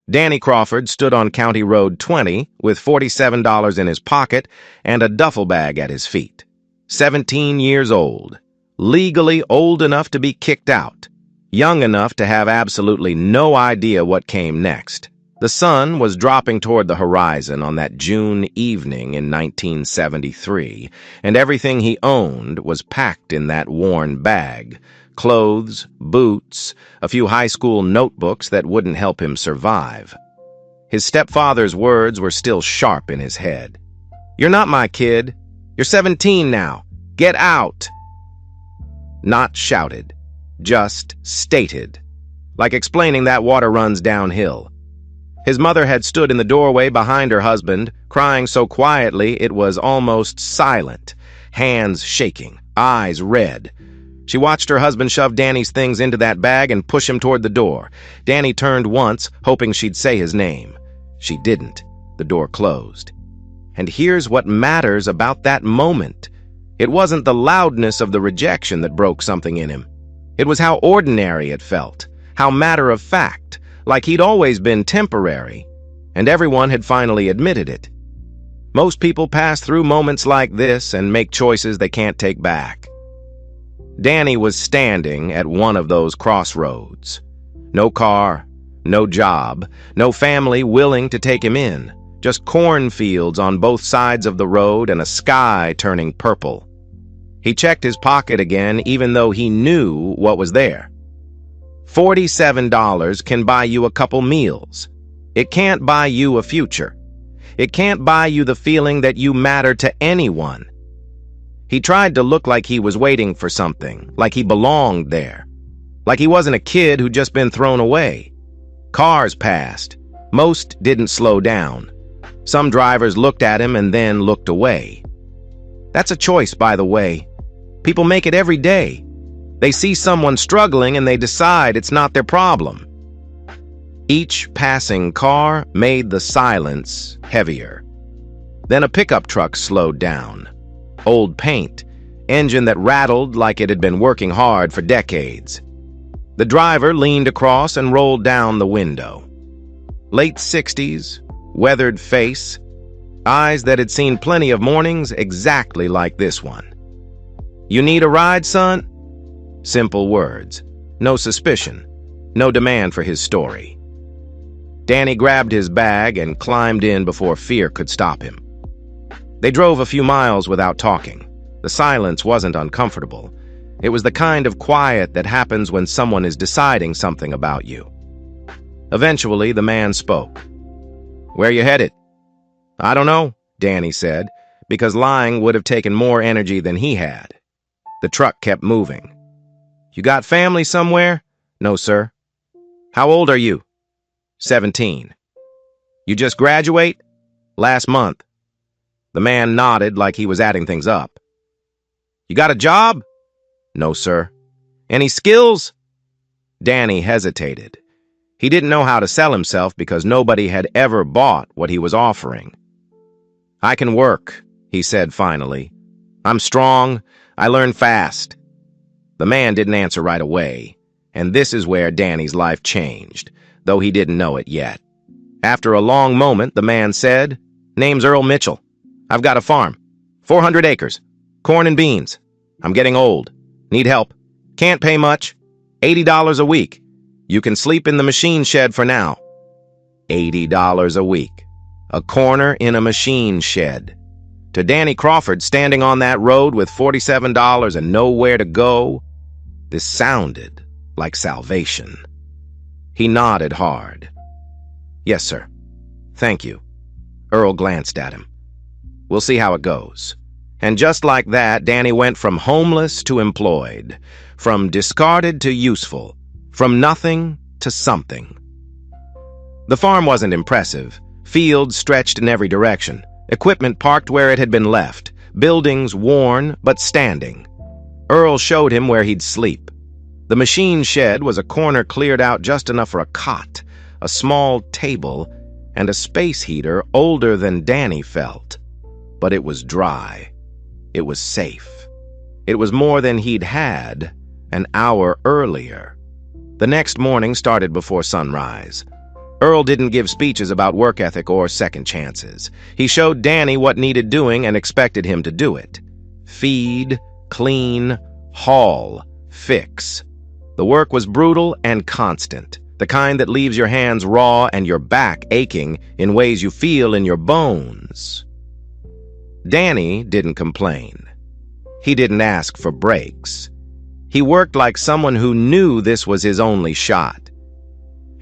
Danny Crawford stood on County Road 20 with $47 in his pocket and a duffel bag at his feet. 17 years old, legally old enough to be kicked out, young enough to have absolutely no idea what came next. The sun was dropping toward the horizon on that June evening in 1973, and everything he owned was packed in that worn bag. Clothes, boots, a few high school notebooks that wouldn't help him survive. His stepfather's words were still sharp in his head. "You're not my kid. You're 17 now. Get out." Not shouted, just stated, like explaining that water runs downhill. His mother had stood in the doorway behind her husband, crying so quietly it was almost silent, hands shaking, eyes red. She watched her husband shove Danny's things into that bag and push him toward the door. Danny turned once, hoping she'd say his name. She didn't. The door closed. And here's what matters about that moment. It wasn't the loudness of the rejection that broke something in him. It was how ordinary it felt, how matter-of-fact, like he'd always been temporary, and everyone had finally admitted it. Most people pass through moments like this and make choices they can't take back. Danny was standing at one of those crossroads. No car, no job, no family willing to take him in, just cornfields on both sides of the road and a sky turning purple. He checked his pocket again, even though he knew what was there. $47 can buy you a couple meals. It can't buy you a future. It can't buy you the feeling that you matter to anyone. He tried to look like he was waiting for something, like he belonged there, like he wasn't a kid who'd just been thrown away. Cars passed. Most didn't slow down. Some drivers looked at him and then looked away. That's a choice, by the way. People make it every day. They see someone struggling and they decide it's not their problem. Each passing car made the silence heavier. Then a pickup truck slowed down. Old paint, engine that rattled like it had been working hard for decades. The driver leaned across and rolled down the window. Late 60s, weathered face, eyes that had seen plenty of mornings exactly like this one. "You need a ride, son?" Simple words, no suspicion, no demand for his story. Danny grabbed his bag and climbed in before fear could stop him. They drove a few miles without talking. The silence wasn't uncomfortable. It was the kind of quiet that happens when someone is deciding something about you. Eventually, the man spoke. "Where you headed?" "I don't know," Danny said, because lying would have taken more energy than he had. The truck kept moving. "You got family somewhere?" "No, sir." "How old are you?" 17. "You just graduate?" "Last month." The man nodded like he was adding things up. "You got a job?" "No, sir." "Any skills?" Danny hesitated. He didn't know how to sell himself because nobody had ever bought what he was offering. "I can work," he said finally. "I'm strong. I learn fast." The man didn't answer right away, and this is where Danny's life changed, though he didn't know it yet. After a long moment, the man said, "Name's Earl Mitchell. I've got a farm. 400 acres. Corn and beans. I'm getting old. Need help. Can't pay much. $80 a week. You can sleep in the machine shed for now." $80 a week. A corner in a machine shed. To Danny Crawford, standing on that road with $47 and nowhere to go, this sounded like salvation. He nodded hard. "Yes, sir. Thank you." Earl glanced at him. "We'll see how it goes." And just like that, Danny went from homeless to employed, from discarded to useful, from nothing to something. The farm wasn't impressive. Fields stretched in every direction, equipment parked where it had been left, buildings worn but standing. Earl showed him where he'd sleep. The machine shed was a corner cleared out just enough for a cot, a small table, and a space heater older than Danny felt. But it was dry. It was safe. It was more than he'd had an hour earlier. The next morning started before sunrise. Earl didn't give speeches about work ethic or second chances. He showed Danny what needed doing and expected him to do it. Feed, clean, haul, fix. The work was brutal and constant, the kind that leaves your hands raw and your back aching in ways you feel in your bones. Danny didn't complain. He didn't ask for breaks. He worked like someone who knew this was his only shot.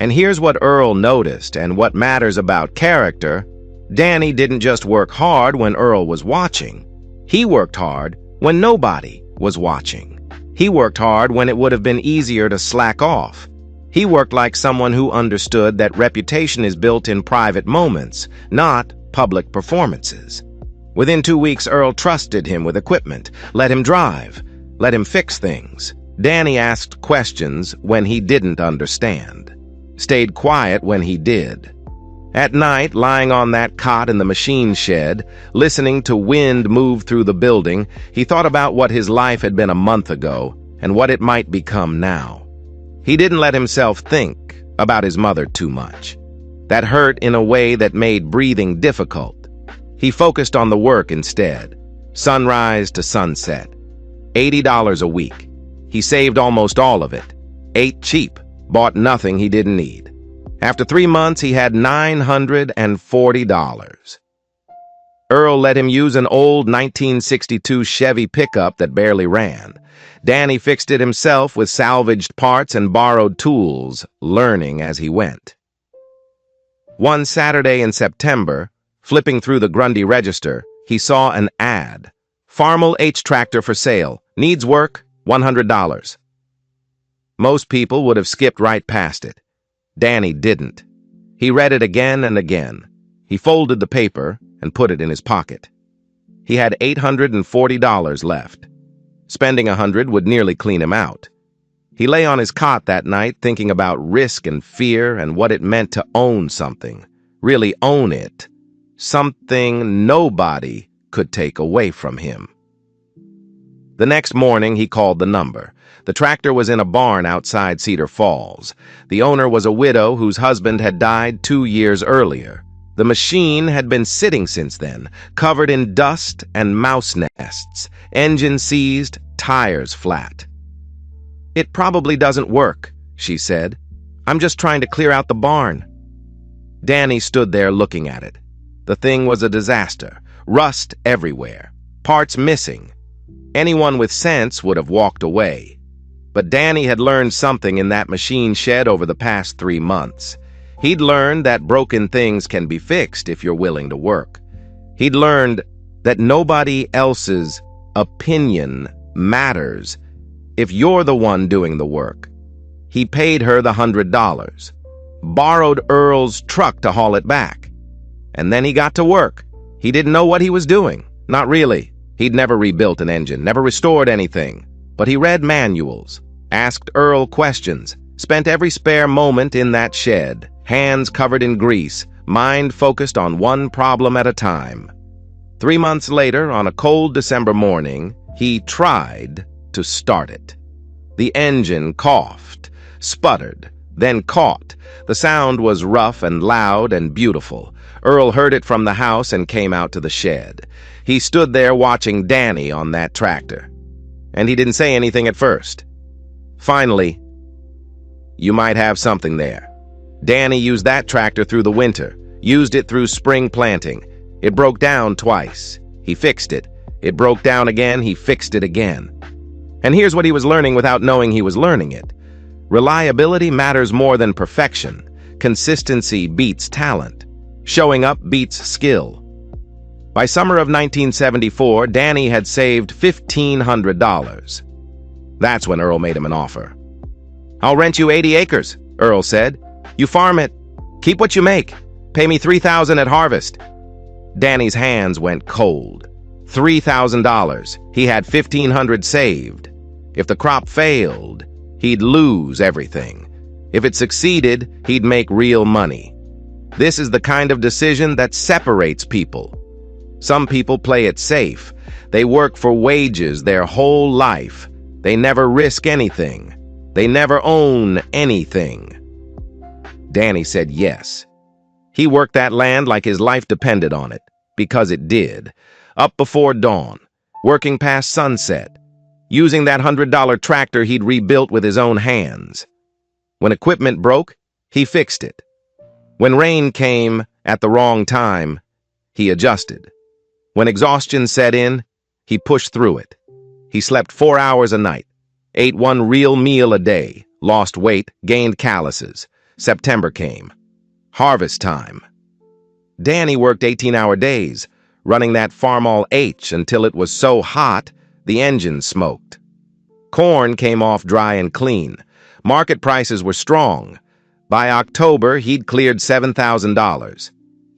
And here's what Earl noticed and what matters about character. Danny didn't just work hard when Earl was watching. He worked hard when nobody was watching. He worked hard when it would have been easier to slack off. He worked like someone who understood that reputation is built in private moments, not public performances. Within 2 weeks, Earl trusted him with equipment, let him drive, let him fix things. Danny asked questions when he didn't understand, stayed quiet when he did. At night, lying on that cot in the machine shed, listening to wind move through the building, he thought about what his life had been a month ago and what it might become now. He didn't let himself think about his mother too much. That hurt in a way that made breathing difficult. He focused on the work instead. Sunrise to sunset. $80 a week. He saved almost all of it. Ate cheap. Bought nothing he didn't need. After 3 months, he had $940. Earl let him use an old 1962 Chevy pickup that barely ran. Danny fixed it himself with salvaged parts and borrowed tools, learning as he went. One Saturday in September, flipping through the Grundy register, he saw an ad. Farmall H-Tractor for sale. Needs work, $100. Most people would have skipped right past it. Danny didn't. He read it again and again. He folded the paper and put it in his pocket. He had $840 left. Spending $100 would nearly clean him out. He lay on his cot that night thinking about risk and fear and what it meant to own something. Really own it. Something nobody could take away from him. The next morning, he called the number. The tractor was in a barn outside Cedar Falls. The owner was a widow whose husband had died 2 years earlier. The machine had been sitting since then, covered in dust and mouse nests, engine seized, tires flat. "It probably doesn't work," she said. "I'm just trying to clear out the barn." Danny stood there looking at it. The thing was a disaster. Rust everywhere. Parts missing. Anyone with sense would have walked away. But Danny had learned something in that machine shed over the past 3 months. He'd learned that broken things can be fixed if you're willing to work. He'd learned that nobody else's opinion matters if you're the one doing the work. He paid her the $100, borrowed Earl's truck to haul it back. And then he got to work. He didn't know what he was doing. Not really. He'd never rebuilt an engine, never restored anything. But he read manuals, asked Earl questions, spent every spare moment in that shed, hands covered in grease, mind focused on one problem at a time. 3 months later, on a cold December morning, he tried to start it. The engine coughed, sputtered, then caught. The sound was rough and loud and beautiful. Earl heard it from the house and came out to the shed. He stood there watching Danny on that tractor. And he didn't say anything at first. Finally, "You might have something there." Danny used that tractor through the winter, used it through spring planting. It broke down twice. He fixed it. It broke down again. He fixed it again. And here's what he was learning without knowing he was learning it. Reliability matters more than perfection. Consistency beats talent. Showing up beats skill. By summer of 1974, Danny had saved $1,500. That's when Earl made him an offer. "I'll rent you 80 acres, Earl said. "You farm it. Keep what you make. Pay me $3,000 at harvest." Danny's hands went cold. $3,000. He had $1,500 saved. If the crop failed, he'd lose everything. If it succeeded, he'd make real money. This is the kind of decision that separates people. Some people play it safe. They work for wages their whole life. They never risk anything. They never own anything. Danny said yes. He worked that land like his life depended on it, because it did. Up before dawn, working past sunset, using that $100 tractor he'd rebuilt with his own hands. When equipment broke, he fixed it. When rain came at the wrong time, he adjusted. When exhaustion set in, he pushed through it. He slept 4 hours a night, ate one real meal a day, lost weight, gained calluses. September came. Harvest time. Danny worked 18-hour days, running that Farmall H until it was so hot the engine smoked. Corn came off dry and clean. Market prices were strong. By October, he'd cleared $7,000.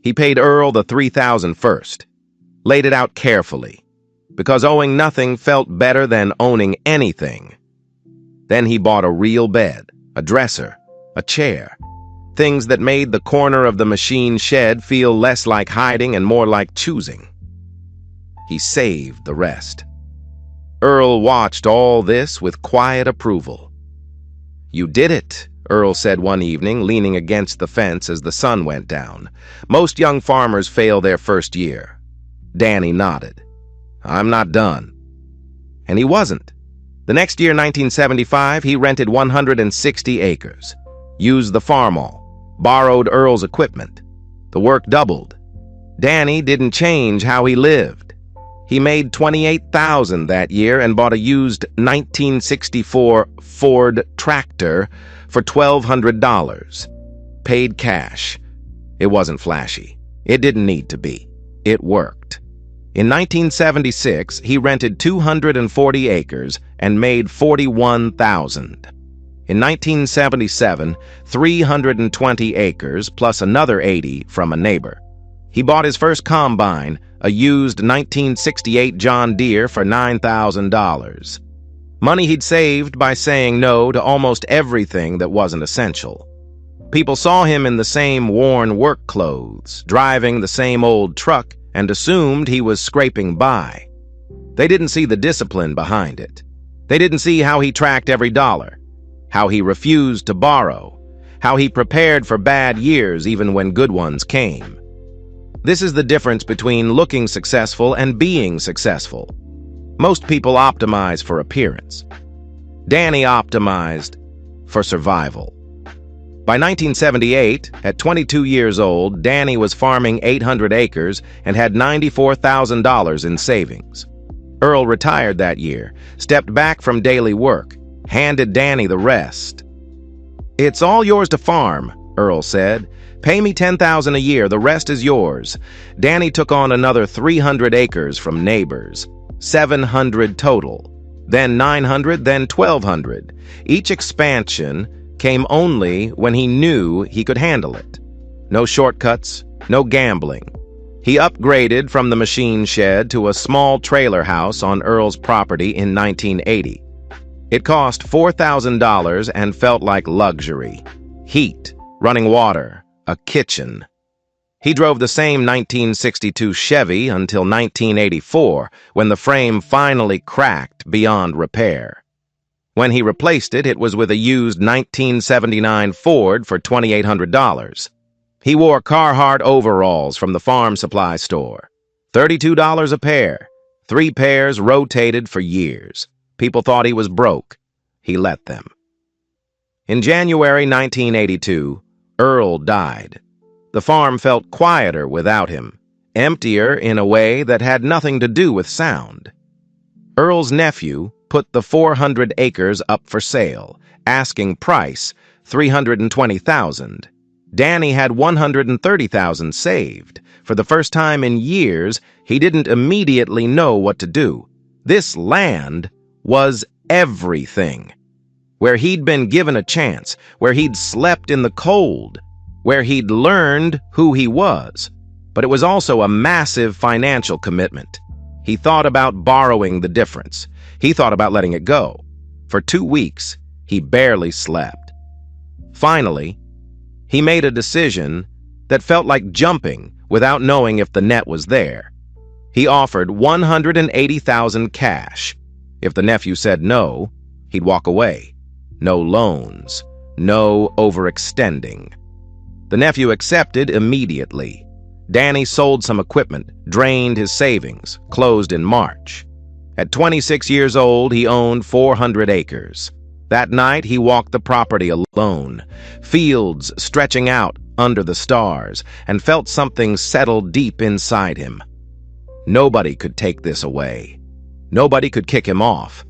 He paid Earl the $3,000 first, laid it out carefully, because owing nothing felt better than owning anything. Then he bought a real bed, a dresser, a chair, things that made the corner of the machine shed feel less like hiding and more like choosing. He saved the rest. Earl watched all this with quiet approval. "You did it," Earl said one evening, leaning against the fence as the sun went down. "Most young farmers fail their first year." Danny nodded. "I'm not done." And he wasn't. The next year, 1975, he rented 160 acres, used the Farmall, borrowed Earl's equipment. The work doubled. Danny didn't change how he lived. He made $28,000 that year and bought a used 1964 Ford tractor for $1,200. Paid cash. It wasn't flashy. It didn't need to be. It worked. In 1976, he rented 240 acres and made $41,000. In 1977, 320 acres plus another 80 from a neighbor. He bought his first combine, a used 1968 John Deere, for $9,000. Money he'd saved by saying no to almost everything that wasn't essential. People saw him in the same worn work clothes, driving the same old truck, and assumed he was scraping by. They didn't see the discipline behind it. They didn't see how he tracked every dollar, how he refused to borrow, how he prepared for bad years even when good ones came. This is the difference between looking successful and being successful. Most people optimize for appearance. Danny optimized for survival. By 1978, at 22 years old, Danny was farming 800 acres and had $94,000 in savings. Earl retired that year, stepped back from daily work, handed Danny the rest. "It's all yours to farm," Earl said. "Pay me $10,000 a year, the rest is yours." Danny took on another 300 acres from neighbors, 700 total, then 900, then 1,200. Each expansion came only when he knew he could handle it. No shortcuts, no gambling. He upgraded from the machine shed to a small trailer house on Earl's property in 1980. It cost $4,000 and felt like luxury. Heat, running water, a kitchen. He drove the same 1962 Chevy until 1984, when the frame finally cracked beyond repair. When he replaced it, it was with a used 1979 Ford for $2,800. He wore Carhartt overalls from the farm supply store. $32 a pair. 3 pairs rotated for years. People thought he was broke. He let them. In January 1982, Earl died. The farm felt quieter without him, emptier in a way that had nothing to do with sound. Earl's nephew put the 400 acres up for sale, asking price $320,000. Danny had $130,000 saved. For the first time in years, he didn't immediately know what to do. This land was everything. Where he'd been given a chance, where he'd slept in the cold, where he'd learned who he was. But it was also a massive financial commitment. He thought about borrowing the difference. He thought about letting it go. For 2 weeks, he barely slept. Finally, he made a decision that felt like jumping without knowing if the net was there. He offered $180,000 cash. If the nephew said no, he'd walk away. No loans, no overextending. The nephew accepted immediately. Danny sold some equipment, drained his savings, closed in March. At 26 years old, he owned 400 acres. That night, he walked the property alone, fields stretching out under the stars, and felt something settle deep inside him. Nobody could take this away. Nobody could kick him off.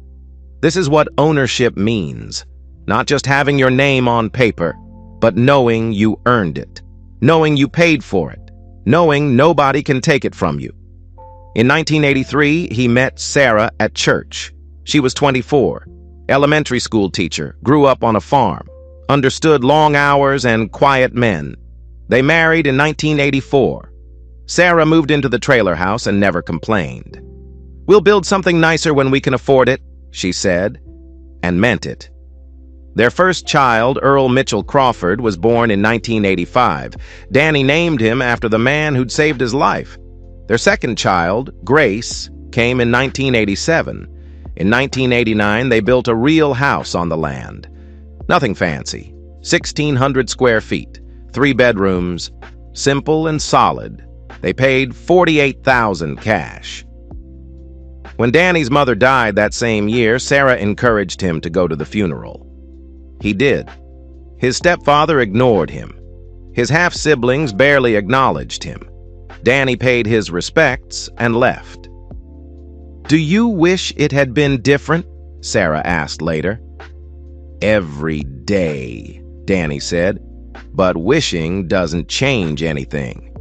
This is what ownership means. Not just having your name on paper, but knowing you earned it, knowing you paid for it, knowing nobody can take it from you. In 1983, he met Sarah at church. She was 24, elementary school teacher, grew up on a farm, understood long hours and quiet men. They married in 1984. Sarah moved into the trailer house and never complained. "We'll build something nicer when we can afford it," she said, and meant it. Their first child, Earl Mitchell Crawford, was born in 1985. Danny named him after the man who'd saved his life. Their second child, Grace, came in 1987. In 1989, they built a real house on the land. Nothing fancy. 1,600 square feet, 3 bedrooms, simple and solid. They paid $48,000 cash. When Danny's mother died that same year, Sarah encouraged him to go to the funeral. He did. His stepfather ignored him. His half-siblings barely acknowledged him. Danny paid his respects and left. "Do you wish it had been different?" Sarah asked later. "Every day," Danny said, "but wishing doesn't change anything."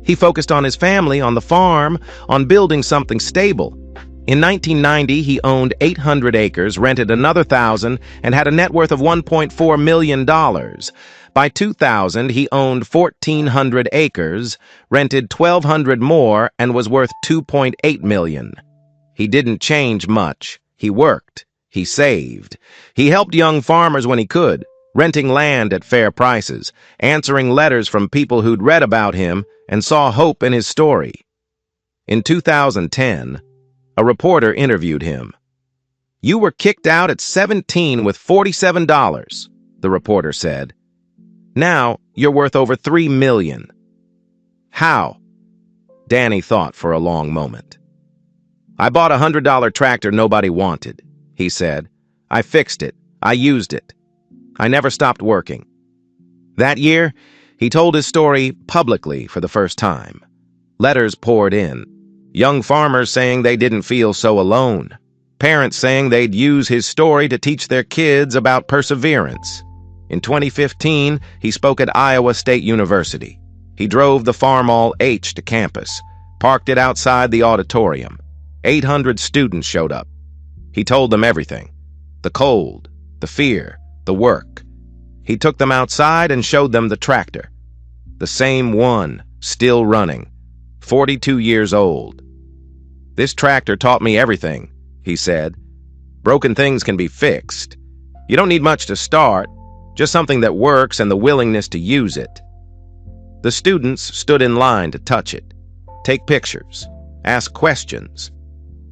He focused on his family, on the farm, on building something stable. In 1990, he owned 800 acres, rented another 1,000, and had a net worth of $1.4 million. By 2000, he owned 1,400 acres, rented 1,200 more, and was worth $2.8 million. He didn't change much. He worked. He saved. He helped young farmers when he could, renting land at fair prices, answering letters from people who'd read about him and saw hope in his story. In 2010, a reporter interviewed him. "You were kicked out at 17 with $47, the reporter said. "Now you're worth over $3 million. How?" Danny thought for a long moment. "I bought a $100 tractor nobody wanted," he said. "I fixed it. I used it. I never stopped working." That year, he told his story publicly for the first time. Letters poured in. Young farmers saying they didn't feel so alone. Parents saying they'd use his story to teach their kids about perseverance. In 2015, he spoke at Iowa State University. He drove the Farmall H to campus, parked it outside the auditorium. 800 students showed up. He told them everything. The cold, the fear, the work. He took them outside and showed them the tractor. The same one, still running, 42 years old. "This tractor taught me everything," he said. "Broken things can be fixed. You don't need much to start, just something that works and the willingness to use it." The students stood in line to touch it, take pictures, ask questions.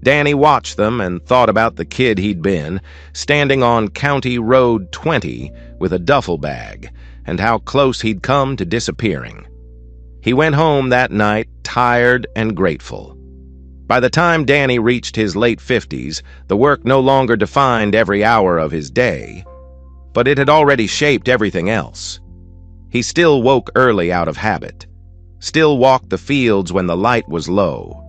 Danny watched them and thought about the kid he'd been, standing on County Road 20 with a duffel bag, and how close he'd come to disappearing. He went home that night tired and grateful. By the time Danny reached his late 50s, the work no longer defined every hour of his day, but it had already shaped everything else. He still woke early out of habit, still walked the fields when the light was low,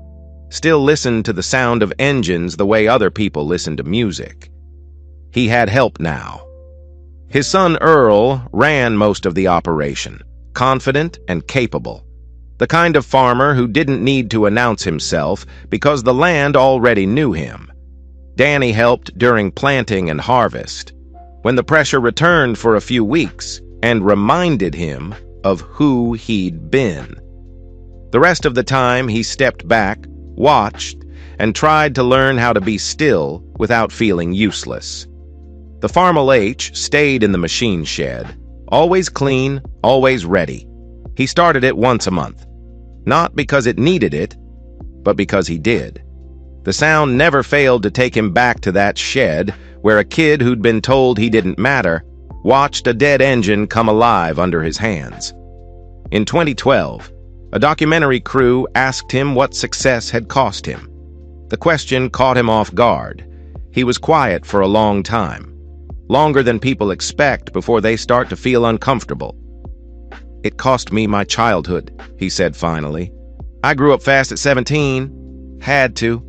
still listened to the sound of engines the way other people listen to music. He had help now. His son Earl ran most of the operation, confident and capable. The kind of farmer who didn't need to announce himself because the land already knew him. Danny helped during planting and harvest, when the pressure returned for a few weeks and reminded him of who he'd been. The rest of the time he stepped back, watched, and tried to learn how to be still without feeling useless. The Farmall H stayed in the machine shed, always clean, always ready. He started it once a month. Not because it needed it, but because he did. The sound never failed to take him back to that shed where a kid who'd been told he didn't matter watched a dead engine come alive under his hands. In 2012, a documentary crew asked him what success had cost him. The question caught him off guard. He was quiet for a long time, longer than people expect before they start to feel uncomfortable. "It cost me my childhood," he said finally. "I grew up fast at 17. Had to.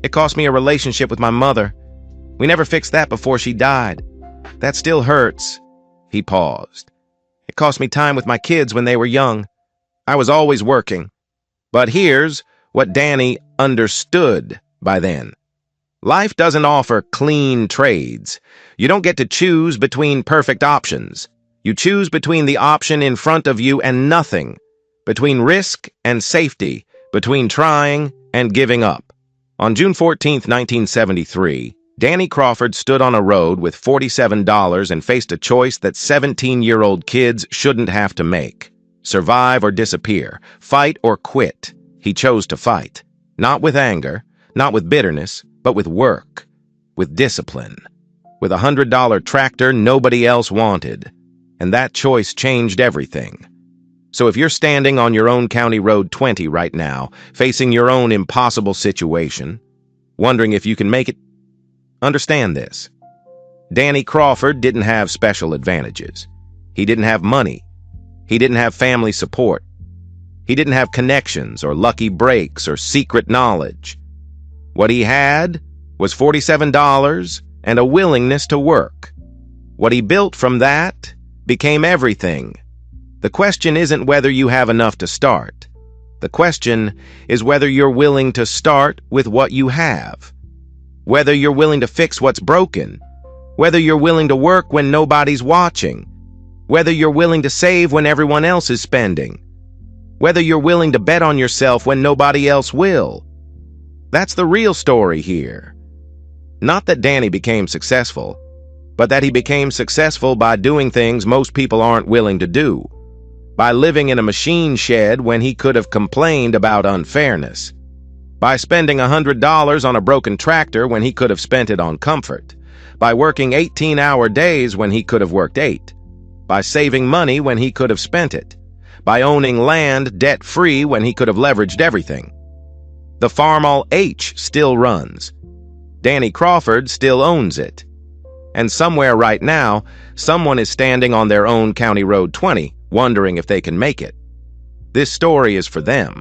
It cost me a relationship with my mother. We never fixed that before she died. That still hurts." He paused. "It cost me time with my kids when they were young. I was always working." But here's what Danny understood by then. Life doesn't offer clean trades. You don't get to choose between perfect options. You choose between the option in front of you and nothing, between risk and safety, between trying and giving up. On June 14, 1973, Danny Crawford stood on a road with $47 and faced a choice that 17-year-old kids shouldn't have to make. Survive or disappear, fight or quit. He chose to fight. Not with anger, not with bitterness, but with work, with discipline, with a $100 tractor nobody else wanted. And that choice changed everything. So if you're standing on your own County Road 20 right now, facing your own impossible situation, wondering if you can make it, understand this. Danny Crawford didn't have special advantages. He didn't have money. He didn't have family support. He didn't have connections or lucky breaks or secret knowledge. What he had was $47 and a willingness to work. What he built from that became everything. The question isn't whether you have enough to start. The question is whether you're willing to start with what you have. Whether you're willing to fix what's broken. Whether you're willing to work when nobody's watching. Whether you're willing to save when everyone else is spending. Whether you're willing to bet on yourself when nobody else will. That's the real story here. Not that Danny became successful, but that he became successful by doing things most people aren't willing to do. By living in a machine shed when he could have complained about unfairness. By spending $100 on a broken tractor when he could have spent it on comfort. By working 18-hour days when he could have worked 8. By saving money when he could have spent it. By owning land debt-free when he could have leveraged everything. The Farmall H still runs. Danny Crawford still owns it. And somewhere right now, someone is standing on their own County Road 20, wondering if they can make it. This story is for them.